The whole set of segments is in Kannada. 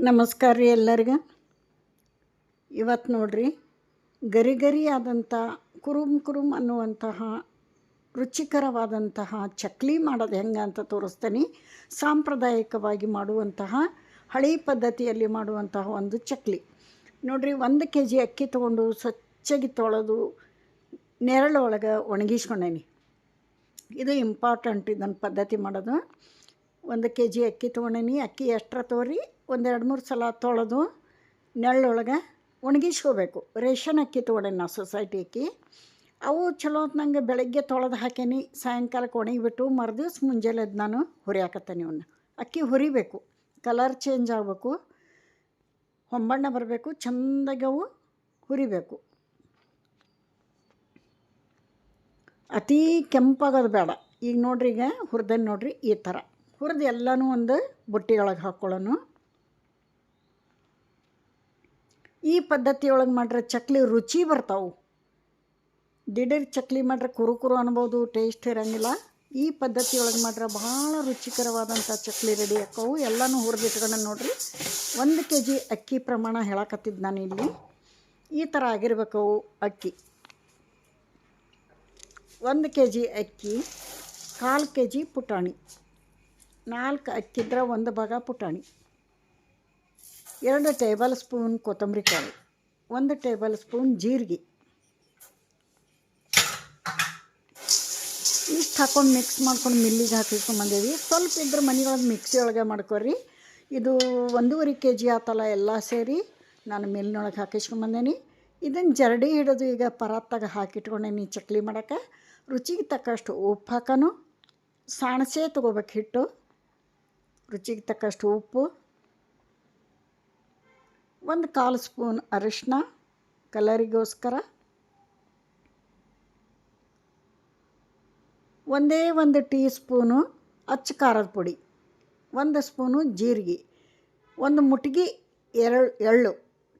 ನಮಸ್ಕಾರ ರೀ ಎಲ್ಲರಿಗೂ. ಇವತ್ತು ನೋಡ್ರಿ ಗರಿ ಗರಿ ಆದಂಥ ಕುರುಮ್ ಅನ್ನುವಂತಹ ರುಚಿಕರವಾದಂತಹ ಚಕ್ಲಿ ಮಾಡೋದು ಹೆಂಗೆ ಅಂತ ತೋರಿಸ್ತೇನೆ. ಸಾಂಪ್ರದಾಯಿಕವಾಗಿ ಮಾಡುವಂತಹ ಹಳೆ ಪದ್ಧತಿಯಲ್ಲಿ ಮಾಡುವಂತಹ ಒಂದು ಚಕ್ಲಿ ನೋಡ್ರಿ. 1 kg ಅಕ್ಕಿ ತೊಗೊಂಡು ಸ್ವಚ್ಛಗೆ ತೊಳೆದು ನೆರಳೊಳಗೆ ಒಣಗಿಸ್ಕೊಂಡೇನಿ. ಇದು ಇಂಪಾರ್ಟೆಂಟ್ ಇದನ್ನು ಪದ್ಧತಿ ಮಾಡೋದು. 1 kg ಅಕ್ಕಿ ತೊಗೊಂಡೇನಿ. ಅಕ್ಕಿ ಎಷ್ಟರ ತೋರಿ 1-2-3 ಸಲ ತೊಳೆದು ನೆರಳೊಳಗೆ ಒಣಗಿಸ್ಕೋಬೇಕು. ರೇಷನ್ ಅಕ್ಕಿ ತೊಗೊಂಡೇನಿ ನಾವು, ಸೊಸೈಟಿ ಅಕ್ಕಿ. ಅವು ಚಲೋ ಹೊತ್ನಂಗೆ ಬೆಳಗ್ಗೆ ತೊಳೆದು ಹಾಕೇನಿ, ಸಾಯಂಕಾಲಕ್ಕೆ ಒಣಗಿಬಿಟ್ಟು ಮರುದಿವ್ಸ ಮುಂಜಾನೆ ನಾನು ಹುರಿಯಾಕತ್ತೇನೆ. ಇವನ್ನ ಅಕ್ಕಿ ಹುರಿಬೇಕು, ಕಲರ್ ಚೇಂಜ್ ಆಗಬೇಕು, ಹೊಂಬಣ್ಣ ಬರಬೇಕು, ಚೆಂದಾಗಿ ಅವು ಹುರಿಬೇಕು. ಅತೀ ಕೆಂಪಾಗೋದು ಬೇಡ. ಈಗ ನೋಡ್ರಿ, ಈಗ ಹುರಿದನ್ನು ನೋಡ್ರಿ, ಈ ಥರ ಹುರಿದು ಎಲ್ಲನೂ ಒಂದು ಬುಟ್ಟಿಯೊಳಗೆ ಹಾಕ್ಕೊಳ್ಳೋಣ. ಈ ಪದ್ಧತಿಯೊಳಗೆ ಮಾಡ್ರೆ ಚಕ್ಲಿ ರುಚಿ ಬರ್ತಾವೆ. ದಿಢೀರ್ ಚಕ್ಲಿ ಮಾಡ್ರೆ ಕುರು ಅನ್ಬೋದು, ಟೇಸ್ಟ್ ಇರೋಂಗಿಲ್ಲ. ಈ ಪದ್ಧತಿಯೊಳಗೆ ಮಾಡ್ರೆ ಭಾಳ ರುಚಿಕರವಾದಂಥ ಚಕ್ಲಿ ರೆಡಿ ಆಕ್ಕವು. ಎಲ್ಲನೂ ಹುರಿದಿಟ್ಕೊಂಡು ನೋಡ್ರಿ. 1 kg ಅಕ್ಕಿ ಪ್ರಮಾಣ ಹೇಳಕತ್ತಿದ್ದು ನಾನು ಇಲ್ಲಿ. ಈ ಥರ ಆಗಿರ್ಬೇಕವು ಅಕ್ಕಿ. 1 kg ಅಕ್ಕಿ, 1/4 kg ಪುಟಾಣಿ, 4 ಅಕ್ಕಿದ್ರೆ 1 ಭಾಗ ಪುಟಾಣಿ, 2 ಟೇಬಲ್ ಸ್ಪೂನ್ ಕೊತ್ತಂಬರಿ ಕಾಳು, 1 ಟೇಬಲ್ ಸ್ಪೂನ್ ಜೀರಿಗೆ, ಇಷ್ಟು ಹಾಕ್ಕೊಂಡು ಮಿಕ್ಸ್ ಮಾಡ್ಕೊಂಡು ಮಿಲ್ಲಿಗೆ ಹಾಕಿಸ್ಕೊಂಬಂದೇವಿ. ಸ್ವಲ್ಪ ಇದ್ರೆ ಮನೆಯೊಳಗೆ ಮಿಕ್ಸಿ ಒಳಗೆ ಮಾಡ್ಕೊರಿ. ಇದು 1.5 kg ಆತಲ್ಲ, ಎಲ್ಲ ಸೇರಿ ನಾನು ಮಿಲ್ಲಿನೊಳಗೆ ಹಾಕಿಸ್ಕೊಂಬಂದೇನಿ. ಇದನ್ನು ಜರಡಿ ಹಿಡಿದು ಈಗ ಪರಾತ್ತಾಗ ಹಾಕಿಟ್ಕೊಂಡೇನಿ ಚಕ್ಲಿ ಮಾಡೋಕ್ಕೆ. ರುಚಿಗೆ ತಕ್ಕಷ್ಟು ಉಪ್ಪು ಹಾಕೋನು. ಸಾಣಸೆ ತೊಗೋಬೇಕು ಹಿಟ್ಟು. ರುಚಿಗೆ ತಕ್ಕಷ್ಟು ಉಪ್ಪು, 1/4 ಸ್ಪೂನ್ ಅರಿಶಿನ ಕಲರಿಗೋಸ್ಕರ, 1 ಟೀ ಸ್ಪೂನು ಅಚ್ಚ ಖಾರದ ಪುಡಿ, 1 ಸ್ಪೂನು ಜೀರಿಗೆ, 1 ಮುಟ್ಗಿ ಎಳ್ಳು.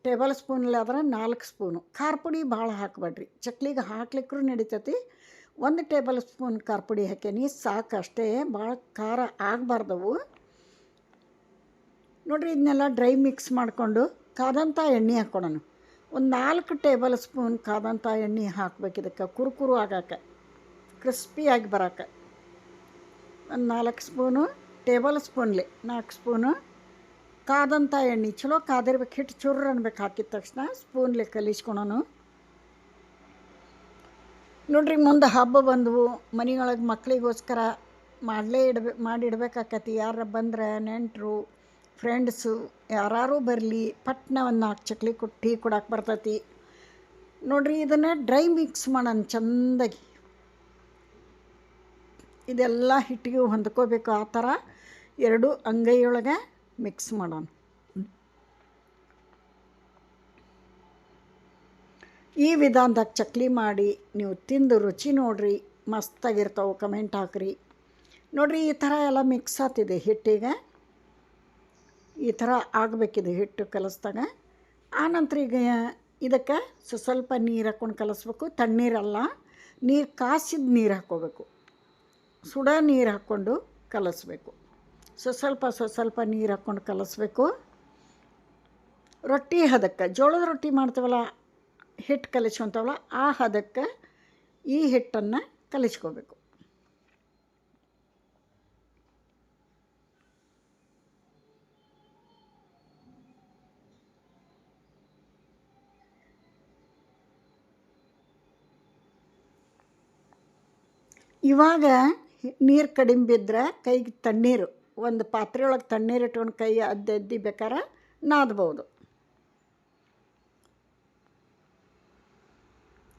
ಟೇಬಲ್ ಸ್ಪೂನಲ್ಲಿ ಆದ್ರೆ 4 ಸ್ಪೂನು. ಖಾರ ಪುಡಿ ಭಾಳ ಹಾಕಬೇಡ್ರಿ, ಚಕ್ಲಿಗೆ ಹಾಕ್ಲಿಕ್ಕೂ ನಡಿತೈತಿ. 1 ಟೇಬಲ್ ಸ್ಪೂನ್ ಖಾರ ಪುಡಿ ಹಾಕೇನಿ, ಸಾಕಷ್ಟೇ, ಭಾಳ ಖಾರ ಆಗಬಾರ್ದವು ನೋಡಿರಿ. ಇದನ್ನೆಲ್ಲ ಡ್ರೈ ಮಿಕ್ಸ್ ಮಾಡಿಕೊಂಡು ಕಾದಂಥ ಎಣ್ಣೆ ಹಾಕ್ಕೊಳೋಣ. 4 ಟೇಬಲ್ ಸ್ಪೂನ್ ಕಾದಂಥ ಎಣ್ಣೆ ಹಾಕ್ಬೇಕು. ಇದಕ್ಕೆ ಕುರು ಆಗಾಕ, ಕ್ರಿಸ್ಪಿಯಾಗಿ ಬರೋಕೆ 4 ಸ್ಪೂನು, ಟೇಬಲ್ ಸ್ಪೂನ್ಲೆ 4 ಸ್ಪೂನು ಕಾದಂಥ ಎಣ್ಣೆ. ಚಲೋ ಕಾದಿರ್ಬೇಕು, ಹಿಟ್ಟು ಚುರ್ರು ಅನ್ಬೇಕು. ಹಾಕಿದ ತಕ್ಷಣ ಸ್ಪೂನ್ಲೆ ಕಲಿಸ್ಕೊಳೋನು ನೋಡ್ರಿ. ಮುಂದೆ ಹಬ್ಬ ಬಂದವು, ಮನೆಯೊಳಗೆ ಮಕ್ಕಳಿಗೋಸ್ಕರ ಮಾಡಿಡ್ಬೇಕಾಕತಿ. ಯಾರು ಬಂದ್ರೆ ನೆಂಟರು ಫ್ರೆಂಡ್ಸು ಯಾರು ಬರಲಿ, ಪಟ್ನ 4 ಚಕ್ಲಿ ಟೀ ಕೊಡಕ್ಕೆ ಬರ್ತೈತಿ ನೋಡ್ರಿ. ಇದನ್ನು ಡ್ರೈ ಮಿಕ್ಸ್ ಮಾಡೋಣ ಚೆಂದಾಗಿ. ಇದೆಲ್ಲ ಹಿಟ್ಟಿಗೆ ಹೊಂದ್ಕೋಬೇಕು. ಆ ಥರ 2 ಅಂಗೈಯೊಳಗೆ ಮಿಕ್ಸ್ ಮಾಡೋಣ. ಈ ವಿಧಾನದಾಗ ಚಕ್ಲಿ ಮಾಡಿ ನೀವು ತಿಂದು ರುಚಿ ನೋಡ್ರಿ, ಮಸ್ತಾಗಿರ್ತಾವೆ. ಕಮೆಂಟ್ ಹಾಕ್ರಿ ನೋಡ್ರಿ. ಈ ಥರ ಎಲ್ಲ ಮಿಕ್ಸ್ ಆಗ್ತಿದೆ ಹಿಟ್ಟಿಗೆ. ಈ ಥರ ಆಗಬೇಕಿದೆ ಹಿಟ್ಟು ಕಲಿಸ್ದಾಗ. ಆನಂತರ ಈಗ ಇದಕ್ಕೆ ಸ್ವಲ್ಪ ನೀರು ಹಾಕ್ಕೊಂಡು ಕಲಿಸ್ಬೇಕು. ತಣ್ಣೀರಲ್ಲ, ನೀರು ಕಾಸಿದ ನೀರು ಹಾಕ್ಕೋಬೇಕು. ಸುಡ ನೀರು ಹಾಕ್ಕೊಂಡು ಕಲಿಸ್ಬೇಕು. ಸ್ವಲ್ಪ ನೀರು ಹಾಕ್ಕೊಂಡು ಕಲಿಸ್ಬೇಕು. ರೊಟ್ಟಿ ಹದಕ್ಕೆ, ಜೋಳದ ರೊಟ್ಟಿ ಮಾಡ್ತೀವಲ್ಲ, ಹಿಟ್ಟು ಕಲಿಸ್ಕೊತಾವಲ್ಲ, ಆ ಹದಕ್ಕೆ ಈ ಹಿಟ್ಟನ್ನು ಕಲಿಸ್ಕೋಬೇಕು. ಇವಾಗ ನೀರು ಕಡಿಮೆ ಬಿದ್ದರೆ ಕೈಗೆ ತಣ್ಣೀರು, ಒಂದು ಪಾತ್ರೆ ಒಳಗೆ ತಣ್ಣೀರು ಇಟ್ಕೊಂಡು ಕೈ ಅದ್ದಿ ಬೇಕಾರೆ ನಾದ್ಬೋದು.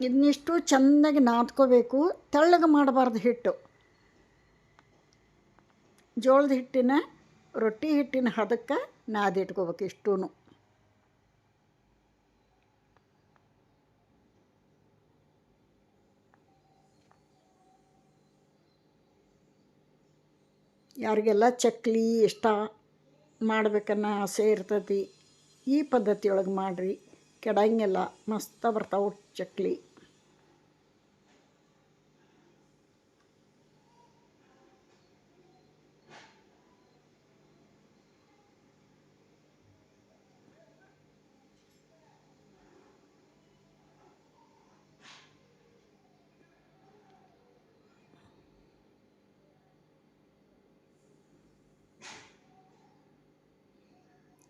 ಇದನ್ನಿಷ್ಟು ಚೆಂದಾಗಿ ನಾದ್ಕೋಬೇಕು. ತೆಳ್ಳಗೆ ಮಾಡಬಾರ್ದು ಹಿಟ್ಟು. ಜೋಳದ ಹಿಟ್ಟಿನ ರೊಟ್ಟಿ ಹಿಟ್ಟಿನ ಹದಕ್ಕೆ ನಾದಿಟ್ಕೋಬೇಕು ಇಷ್ಟೂ. ಯಾರಿಗೆಲ್ಲ ಚಕ್ಲಿ ಇಷ್ಟ ಮಾಡ್ಬೇಕನ್ನೋ ಆಸೆ ಇರ್ತೈತಿ, ಈ ಪದ್ಧತಿಯೊಳಗೆ ಮಾಡಿರಿ. ಕೆಡಂಗೆಲ್ಲ ಮಸ್ತ ಬರ್ತಾವೆ ಚಕ್ಲಿ.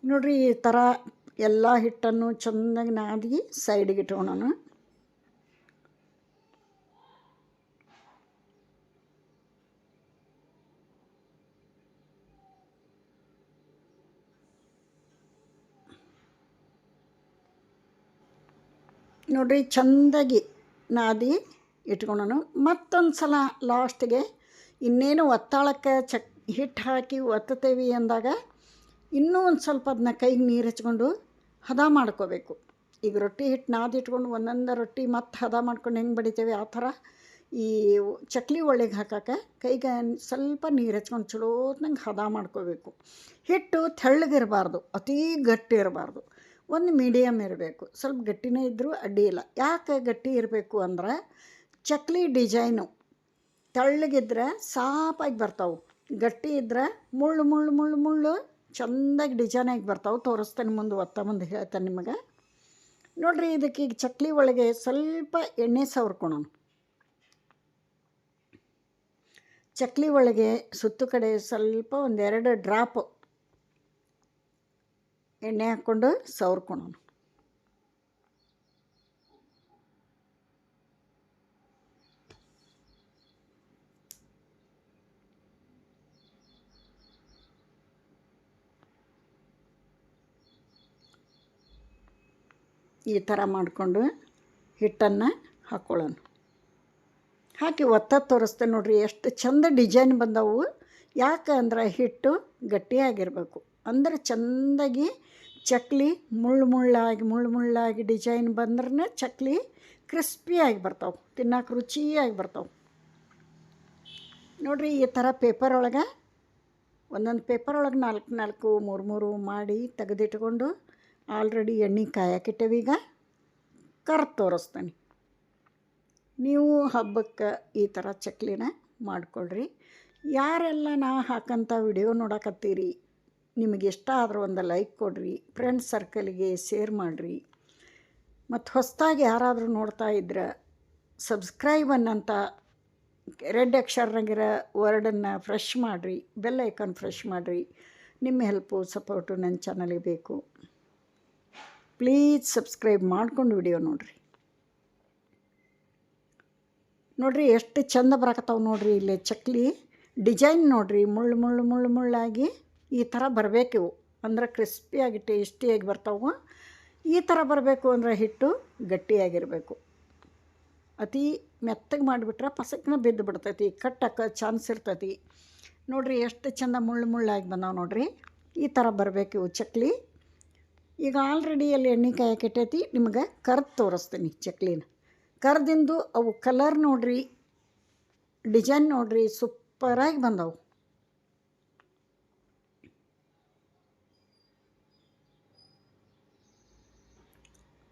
ನೋಡಿರಿ ಈ ಥರ ಎಲ್ಲ ಹಿಟ್ಟನ್ನು ಚೆನ್ನಾಗಿ ನಾದಿ ಸೈಡಿಗೆ ಇಟ್ಕೊಳ್ಳೋಣ. ನೋಡಿರಿ ಚೆಂದಾಗಿ ನಾದಿ ಇಟ್ಕೊಳ್ಳೋಣ. ಮತ್ತೊಂದು ಸಲ ಲಾಸ್ಟಿಗೆ ಇನ್ನೇನು ಒತ್ತಾಳಕ್ಕೆ ಹಿಟ್ಟು ಹಾಕಿ ಒತ್ತುತ್ತೇವೆ ಅಂದಾಗ ಇನ್ನೂ ಒಂದು ಸ್ವಲ್ಪ ಅದನ್ನ ಕೈಗೆ ನೀರು ಹಚ್ಕೊಂಡು ಹದ ಮಾಡ್ಕೋಬೇಕು. ಈಗ ರೊಟ್ಟಿ ಹಿಟ್ಟು ನಾದಿಟ್ಕೊಂಡು ಒಂದೊಂದು ರೊಟ್ಟಿ ಮತ್ತೆ ಹದ ಮಾಡ್ಕೊಂಡು ಹೆಂಗೆ ಬಡಿತೇವೆ ಆ ಥರ ಈ ಚಕ್ಲಿ ಒಳಗೆ ಹಾಕಕ್ಕೆ ಕೈಗೆ ಸ್ವಲ್ಪ ನೀರು ಹಚ್ಕೊಂಡು ಚಲೋತ್ನಂಗೆ ಹದ ಮಾಡ್ಕೋಬೇಕು. ಹಿಟ್ಟು ತೆಳ್ಳಗಿರಬಾರ್ದು, ಅತೀ ಗಟ್ಟಿ ಇರಬಾರ್ದು, ಒಂದು ಮೀಡಿಯಮ್ ಇರಬೇಕು. ಸ್ವಲ್ಪ ಗಟ್ಟಿನೇ ಇದ್ದರೂ ಅಡ್ಡಿ ಇಲ್ಲ. ಯಾಕೆ ಗಟ್ಟಿ ಇರಬೇಕು ಅಂದ್ರೆ ಚಕ್ಲಿ ಡಿಸೈನು ತೆಳ್ಳಗಿದ್ರೆ ಸಾಪಾಗಿ ಬರ್ತಾವೆ, ಗಟ್ಟಿ ಇದ್ರೆ ಮುಳ್ಳು ಮುಳ್ಳು ಮುಳ್ಳು ಮುಳ್ಳು ಚೆಂದಾಗಿ ಡಿಸೈನಾಗಿ ಬರ್ತಾವೆ. ತೋರಿಸ್ತೇನೆ ಮುಂದೆ, ಮುಂದೆ ಹೇಳ್ತೇನೆ ನಿಮಗೆ. ನೋಡಿರಿ ಇದಕ್ಕೆ ಈಗ ಚಕ್ಲಿ ಒಳಗೆ ಸ್ವಲ್ಪ ಎಣ್ಣೆ ಸವರ್ಕೊಳ್ಳೋಣ. ಚಕ್ಲಿ ಒಳಗೆ ಸುತ್ತು ಕಡೆ ಸ್ವಲ್ಪ ಒಂದೆರಡು ಡ್ರಾಪ್ ಎಣ್ಣೆ ಹಾಕ್ಕೊಂಡು ಸವರ್ಕೊಳ್ಳೋಣ. ಈ ಥರ ಮಾಡಿಕೊಂಡು ಹಿಟ್ಟನ್ನು ಹಾಕ್ಕೊಳ್ಳೋಣ. ಹಾಕಿ ಒತ್ತದ್ದು ತೋರಿಸ್ತೇನೆ ನೋಡಿರಿ ಎಷ್ಟು ಚಂದ ಡಿಸೈನ್ ಬಂದವು. ಯಾಕೆ ಅಂದ್ರೆ ಹಿಟ್ಟು ಗಟ್ಟಿಯಾಗಿರಬೇಕು, ಅಂದ್ರೆ ಚೆಂದಾಗಿ ಚಕ್ಲಿ ಮುಳ್ಳು ಮುಳ್ಳಾಗಿ ಡಿಸೈನ್ ಬಂದ್ರೆ ಚಕ್ಲಿ ಕ್ರಿಸ್ಪಿಯಾಗಿ ಬರ್ತಾವೆ, ತಿನ್ನೋಕೆ ರುಚಿಯಾಗಿ ಬರ್ತಾವೆ. ನೋಡಿರಿ ಈ ಥರ ಪೇಪರ್ ಒಳಗೆ ಒಂದೊಂದು ಪೇಪರ್ ಒಳಗೆ 4 3 ಮಾಡಿ ತೆಗೆದಿಟ್ಕೊಂಡು ಆಲ್ರೆಡಿ ಎಣ್ಣೆ ಕಾಯಕ್ಕಿಟ್ಟೇವಿ. ಈಗ ಕರ್ದು ತೋರಿಸ್ತೇನೆ. ನೀವು ಹಬ್ಬಕ್ಕೆ ಈ ಥರ ಚಕ್ಲಿನ ಮಾಡಿಕೊಳ್ರಿ. ಯಾರೆಲ್ಲ ನಾ ಹಾಕಂಥ ವಿಡಿಯೋ ನೋಡಕತ್ತೀರಿ, ನಿಮಗೆ ಇಷ್ಟ ಆದ್ರೆ ಒಂದು ಲೈಕ್ ಕೊಡಿರಿ, ಫ್ರೆಂಡ್ಸ್ ಸರ್ಕಲಿಗೆ ಶೇರ್ ಮಾಡಿರಿ. ಮತ್ತು ಹೊಸದಾಗಿ ಯಾರಾದರೂ ನೋಡ್ತಾ ಇದ್ರೆ ಸಬ್ಸ್ಕ್ರೈಬ್ ಅನ್ನಂಥ ರೆಡ್ ಅಕ್ಷರನಾಗಿರೋ ವರ್ಡನ್ನು ಫ್ರೆಶ್ ಮಾಡಿರಿ, ಬೆಲ್ ಐಕಾನ್ ಫ್ರೆಶ್ ಮಾಡಿರಿ. ನಿಮ್ಮ ಹೆಲ್ಪು ಸಪೋರ್ಟು ನನ್ನ ಚಾನಲಿಗೆ ಬೇಕು. ಪ್ಲೀಸ್ ಸಬ್ಸ್ಕ್ರೈಬ್ ಮಾಡ್ಕೊಂಡು ವಿಡಿಯೋ ನೋಡಿರಿ. ನೋಡಿರಿ ಎಷ್ಟು ಚಂದ ಬರಕತ್ತಾವೆ ನೋಡಿರಿ. ಇಲ್ಲಿ ಚಕ್ಲಿ ಡಿಸೈನ್ ನೋಡಿರಿ, ಮುಳ್ಳಾಗಿ ಈ ಥರ ಬರಬೇಕು ಇವು, ಅಂದ್ರೆ ಕ್ರಿಸ್ಪಿಯಾಗಿ ಟೇಸ್ಟಿಯಾಗಿ ಬರ್ತಾವೆ. ಈ ಥರ ಬರಬೇಕು ಅಂದರೆ ಹಿಟ್ಟು ಗಟ್ಟಿಯಾಗಿರಬೇಕು. ಅತಿ ಮೆತ್ತಗೆ ಮಾಡಿಬಿಟ್ರೆ ಪಸಕ್ನ ಬಿದ್ದು ಬಿಡ್ತೈತಿ, ಕಟ್ಟಕ್ಕೆ ಚಾನ್ಸ್ ಇರ್ತೈತಿ. ನೋಡಿರಿ ಎಷ್ಟು ಚಂದ ಮುಳ್ಳಾಗಿ ಬಂದಾವೆ ನೋಡಿರಿ. ಈ ಥರ ಬರಬೇಕು ಇವು ಚಕ್ಲಿ. ಈಗ ಆಲ್ರೆಡಿ ಅಲ್ಲಿ ಎಣ್ಣೆ ಕಾಯಕ್ಕಿಟ್ಟೈತಿ, ನಿಮಗೆ ಕರ್ದು ತೋರಿಸ್ತೀನಿ ಚಕ್ಲಿನ. ಕರ್ದಿಂದು ಅವು ಕಲರ್ ನೋಡಿರಿ, ಡಿಸೈನ್ ನೋಡಿರಿ, ಸೂಪರಾಗಿ ಬಂದವು.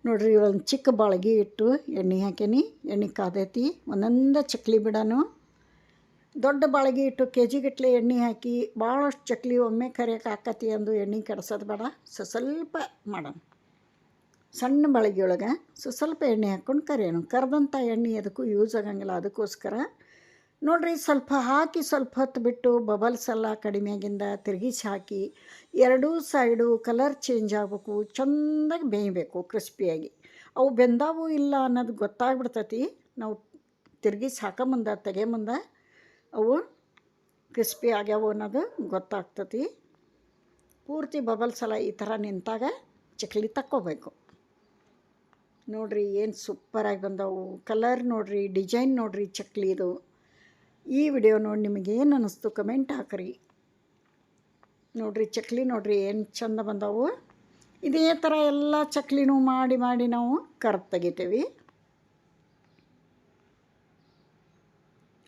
ನೋಡಿರಿ ಒಂದು ಚಿಕ್ಕ ಬಾಳ್ಗೆ ಇಟ್ಟು ಎಣ್ಣೆ ಹಾಕೀನಿ, ಎಣ್ಣೆ ಕಾದೈತಿ. ಒಂದೊಂದು ಚಕ್ಲಿ ಬಿಡೋನು. ದೊಡ್ಡ ಬಾಳ್ಗೆ ಇಟ್ಟು ಕೆಜಿಗಟ್ಟಲೆ ಎಣ್ಣೆ ಹಾಕಿ ಭಾಳಷ್ಟು ಚಕ್ಲಿ ಒಮ್ಮೆ ಕರಿಯೋಕೆ ಆಕತಿ ಅಂದು ಎಣ್ಣೆ ಕೆಡಿಸೋದು ಬೇಡ. ಸ್ವಲ್ಪ ಮಾಡೋಣ. ಸಣ್ಣ ಬಾಳ್ಗೆ ಒಳಗೆ ಸ್ವಲ್ಪ ಎಣ್ಣೆ ಹಾಕ್ಕೊಂಡು ಕರಿಯೋಣ. ಕರೆದಂಥ ಎಣ್ಣೆ ಅದಕ್ಕೂ ಯೂಸ್ ಆಗಂಗಿಲ್ಲ, ಅದಕ್ಕೋಸ್ಕರ ನೋಡಿರಿ ಸ್ವಲ್ಪ ಹಾಕಿ ಸ್ವಲ್ಪ ಹೊತ್ತು ಬಿಟ್ಟು ಬಬಲ್ಸ್ ಎಲ್ಲ ಕಡಿಮೆಯಾಗಿಂದ ತಿರುಗಿಸಿ ಹಾಕಿ ಎರಡೂ ಸೈಡು ಕಲರ್ ಚೇಂಜ್ ಆಗಬೇಕು, ಚೆಂದಾಗಿ ಬೇಯಬೇಕು ಕ್ರಿಸ್ಪಿಯಾಗಿ. ಅವು ಬೆಂದಾವು ಇಲ್ಲ ಅನ್ನೋದು ಗೊತ್ತಾಗ್ಬಿಡ್ತೈತಿ. ನಾವು ತಿರುಗಿಸಿ ಹಾಕೊಂಬಂದ ತೆಗೆಯಂಬಂದ ಅವು ಕ್ರಿಸ್ಪಿ ಆಗ್ಯಾವು ಅನ್ನೋದು ಗೊತ್ತಾಗ್ತತಿ. ಪೂರ್ತಿ ಬಬಲ್ಸ್ ಎಲ್ಲ ಈ ಥರ ನಿಂತಾಗ ಚಕ್ಲಿ ತಕ್ಕೋಬೇಕು. ನೋಡಿರಿ ಏನು ಸೂಪರಾಗಿ ಬಂದವು. ಕಲರ್ ನೋಡಿರಿ, ಡಿಸೈನ್ ನೋಡಿರಿ ಚಕ್ಲಿದು. ಈ ವಿಡಿಯೋ ನೋಡಿ ನಿಮಗೇನು ಅನ್ನಿಸ್ತು ಕಮೆಂಟ್ ಹಾಕಿರಿ. ನೋಡಿರಿ ಚಕ್ಲಿ ನೋಡಿರಿ ಏನು ಚಂದ ಬಂದವು. ಇದೇ ಥರ ಎಲ್ಲ ಚಕ್ಲಿನೂ ಮಾಡಿ ನಾವು ಕರ್ದು ತೆಗಿತೀವಿ.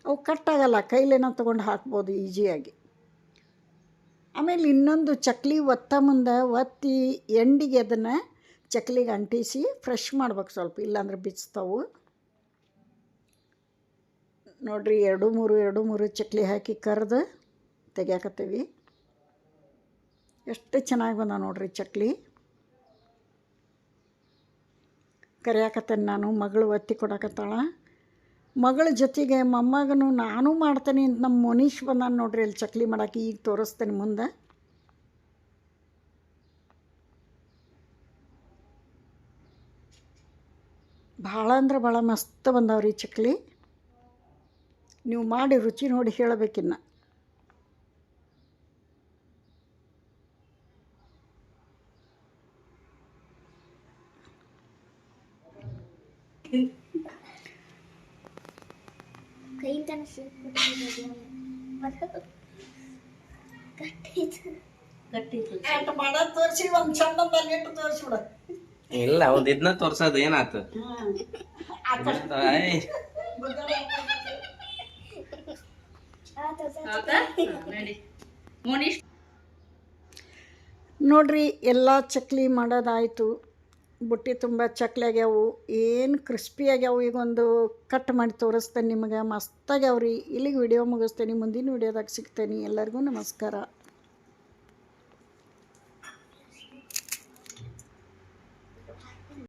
ಅವು ಕಟ್ಟಾಗಲ್ಲ, ಕೈಲೇನೋ ತೊಗೊಂಡು ಹಾಕ್ಬೋದು ಈಸಿಯಾಗಿ. ಆಮೇಲೆ ಇನ್ನೊಂದು ಚಕ್ಲಿ ಮುಂದೆ ಒತ್ತಿ ಎಂಡಿಗೆ ಅದನ್ನು ಚಕ್ಲಿಗೆ ಅಂಟಿಸಿ ಫ್ರೆಶ್ ಮಾಡ್ಬೇಕು ಸ್ವಲ್ಪ, ಇಲ್ಲಾಂದ್ರೆ ಬಿಚ್ತಾವು. ನೋಡಿರಿ 2-3 ಚಕ್ಲಿ ಹಾಕಿ ಕರೆದು ತೆಗಿಯಾಕತ್ತೀವಿ. ಎಷ್ಟು ಚೆನ್ನಾಗಿ ಬಂದ ನೋಡಿರಿ ಚಕ್ಲಿ. ಕರಿಯಾಕತ್ತೇನೆ ನಾನು, ಮಗಳು ಒತ್ತಿ ಕೊಡಕತ್ತಾಳ. ಮಗಳ ಜೊತೆಗೆ ಮೊಮ್ಮಗನು ನಾನು ಮಾಡ್ತೇನೆ ಅಂತ ನಮ್ಮ ಮನೀಶ್ ಬಂದಾನ ನೋಡ್ರಿ ಅಲ್ಲಿ ಚಕ್ಲಿ ಮಾಡೋಕೆ. ಈಗ ತೋರಿಸ್ತೇನೆ ಮುಂದೆ. ಭಾಳ ಅಂದ್ರೆ ಭಾಳ ಮಸ್ತ್ ಬಂದಾವ್ರಿ ಚಕ್ಲಿ. ನೀವು ಮಾಡಿ ರುಚಿ ನೋಡಿ ಹೇಳಬೇಕಿನ್ನ. ತೋರಿಸಿ ಒಂದು ಚಂದಲ್ಲಿ ಇಟ್ಟು ತೋರಿಸ್ಬಿಡ. ಇಲ್ಲ ಅವ್ದು ಇದನ್ನ ತೋರ್ಸೋದು ಏನಾಯ್ತು. ನೋಡ್ರಿ ಎಲ್ಲ ಚಕ್ಲಿ ಮಾಡೋದಾಯಿತು. ಬುಟ್ಟಿ ತುಂಬ ಚಕ್ಲಿ ಆಗ್ಯಾವು, ಏನು ಕ್ರಿಸ್ಪಿ ಆಗ್ಯಾವು. ಈಗ ಒಂದು ಕಟ್ ಮಾಡಿ ತೋರಿಸ್ತೇನೆ ನಿಮಗೆ. ಮಸ್ತಾಗ್ಯಾವ್ರಿ. ಇಲ್ಲಿಗೆ ವಿಡಿಯೋ ಮುಗಿಸ್ತೇನೆ. ಮುಂದಿನ ವಿಡಿಯೋದಾಗ ಸಿಗ್ತೇನೆ. ಎಲ್ಲರಿಗೂ ನಮಸ್ಕಾರ.